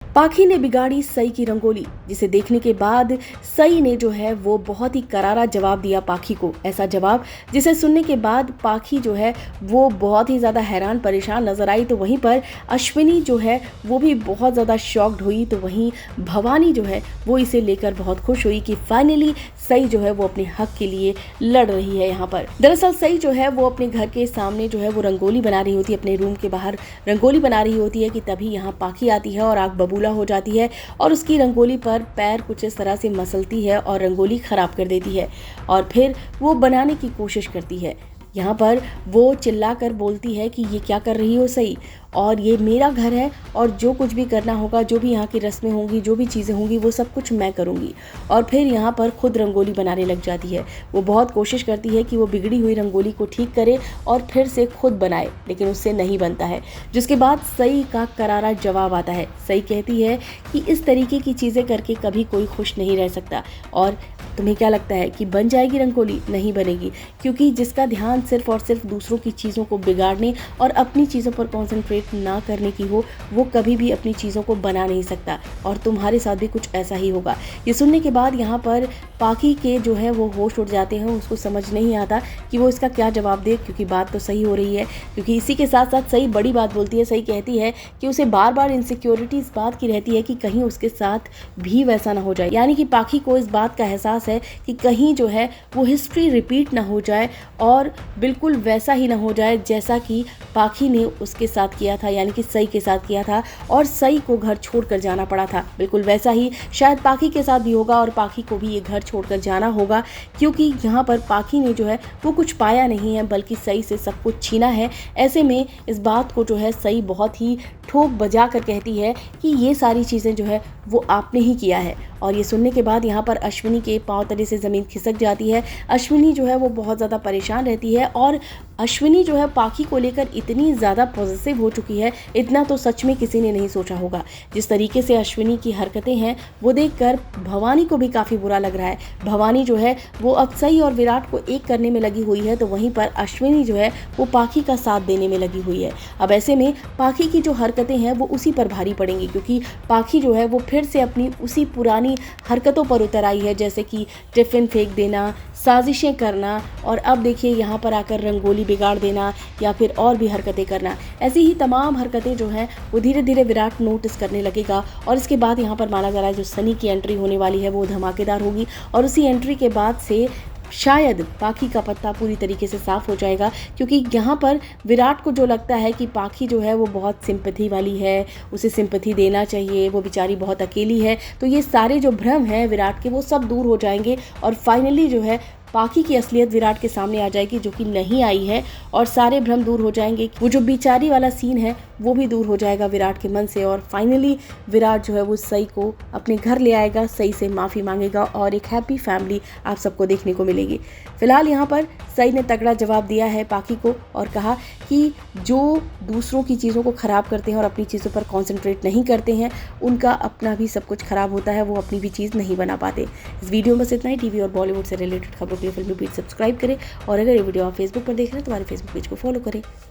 पाखी ने बिगाड़ी सई की रंगोली, जिसे देखने के बाद सई ने जो है वो बहुत ही करारा जवाब दिया पाखी को। ऐसा जवाब जिसे सुनने के बाद पाखी जो है वो बहुत ही ज़्यादा हैरान परेशान नजर आई। तो वहीं पर अश्विनी जो है वो भी बहुत ज़्यादा शॉक्ड हुई। तो वहीं भवानी जो है वो इसे लेकर बहुत खुश हुई कि फाइनली सई जो है वो अपने हक के लिए लड़ रही है। यहाँ पर दरअसल सई जो है वो अपने घर के सामने जो है वो रंगोली बना रही होती है, अपने रूम के बाहर रंगोली बना रही होती है कि तभी यहाँ पाखी आती है और आग बबूला हो जाती है और उसकी रंगोली पर पैर कुछ इस तरह से मसलती है और रंगोली खराब कर देती है और फिर वो बनाने की कोशिश करती है। यहाँ पर वो चिल्लाकर बोलती है कि ये क्या कर रही हो सई, और ये मेरा घर है और जो कुछ भी करना होगा, जो भी यहाँ की रस्में होंगी, जो भी चीज़ें होंगी, वो सब कुछ मैं करूँगी। और फिर यहाँ पर खुद रंगोली बनाने लग जाती है। वो बहुत कोशिश करती है कि वो बिगड़ी हुई रंगोली को ठीक करे और फिर से खुद बनाए, लेकिन उससे नहीं बनता है। जिसके बाद सई का करारा जवाब आता है। सई कहती है कि इस तरीके की चीज़ें करके कभी कोई खुश नहीं रह सकता। और तुम्हें क्या लगता है कि बन जाएगी रंगोली? नहीं बनेगी, क्योंकि जिसका ध्यान सिर्फ और सिर्फ दूसरों की चीज़ों को बिगाड़ने और अपनी चीज़ों पर कॉन्सेंट्रेट ना करने की हो, वो कभी भी अपनी चीज़ों को बना नहीं सकता। और तुम्हारे साथ भी कुछ ऐसा ही होगा। ये सुनने के बाद यहाँ पर पाखी के जो है वो होश उड़ जाते हैं। उसको समझ नहीं आता कि वो इसका क्या जवाब दे, क्योंकि बात तो सही हो रही है। क्योंकि इसी के साथ साथ सही बड़ी बात बोलती है। सही कहती है कि उसे बार बार इनसिक्योरिटी इस बात की रहती है कि कहीं उसके साथ भी वैसा ना हो जाए। यानी कि पाखी को इस बात का एहसास है कि कहीं जो है वो हिस्ट्री रिपीट ना हो जाए और बिल्कुल वैसा ही ना हो जाए जैसा कि पाखी ने उसके साथ किया था, यानी कि सई के साथ किया था और सई को घर छोड़कर जाना पड़ा था। बिल्कुल वैसा ही शायद पाखी के साथ भी होगा और पाखी को भी ये घर छोड़कर जाना होगा, क्योंकि यहाँ पर पाखी ने जो है वो कुछ पाया नहीं है, बल्कि सई से सब कुछ छीना है। ऐसे में इस बात को जो है सई बहुत ही ठोक बजा कर कहती है कि ये सारी चीज़ें जो है वो आपने ही किया है। और ये सुनने के बाद यहाँ पर अश्विनी के पांव तले से ज़मीन खिसक जाती है। अश्विनी जो है वो बहुत ज़्यादा परेशान रहती है और अश्विनी जो है पाखी को लेकर इतनी ज़्यादा पॉजिटिव हो चुकी है, इतना तो सच में किसी ने नहीं सोचा होगा। जिस तरीके से अश्विनी की हरकतें हैं वो देखकर भवानी को भी काफ़ी बुरा लग रहा है। भवानी जो है वो अब सई और विराट को एक करने में लगी हुई है, तो वहीं पर अश्विनी जो है वो पाखी का साथ देने में लगी हुई है। अब ऐसे में पाखी की जो हरकतें हैं वो उसी पर भारी पड़ेंगी, क्योंकि पाखी जो है वो फिर से अपनी उसी पुरानी हरकतों पर उतर आई है, जैसे कि टिफ़िन फेंक देना, साजिशें करना और अब देखिए यहाँ पर आकर रंगोली बिगाड़ देना या फिर और भी हरकतें करना। ऐसी ही तमाम हरकतें जो हैं वो धीरे धीरे विराट नोटिस करने लगेगा। और इसके बाद यहाँ पर माना जा रहा है जो सनी की एंट्री होने वाली है वो धमाकेदार होगी और उसी एंट्री के बाद से शायद पाखी का पत्ता पूरी तरीके से साफ हो जाएगा, क्योंकि यहाँ पर विराट को जो लगता है कि पाखी जो है वो बहुत सिंपैथी वाली है, उसे सिंपैथी देना चाहिए, वो बेचारी बहुत अकेली है, तो ये सारे जो भ्रम हैं विराट के वो सब दूर हो जाएंगे और फाइनली जो है पाखी की असलियत विराट के सामने आ जाएगी, जो कि नहीं आई है, और सारे भ्रम दूर हो जाएंगे। वो जो बेचारी वाला सीन है वो भी दूर हो जाएगा विराट के मन से और फाइनली विराट जो है वो सई को अपने घर ले आएगा, सई से माफ़ी मांगेगा और एक हैप्पी फैमिली आप सबको देखने को मिलेगी। फिलहाल यहाँ पर सई ने तगड़ा जवाब दिया है पाखी को और कहा कि जो दूसरों की चीज़ों को ख़राब करते हैं और अपनी चीज़ों पर कॉन्सेंट्रेट नहीं करते हैं, उनका अपना भी सब कुछ ख़राब होता है, वो अपनी भी चीज़ नहीं बना पाते। इस वीडियो में बस इतना ही। टीवी और बॉलीवुड से रिलेटेड खबरों के लिए फिल्मी बीट सब्सक्राइब करें और अगर ये वीडियो आप फेसबुक पर देख रहे हैं तो हमारे फेसबुक पेज को फॉलो करें।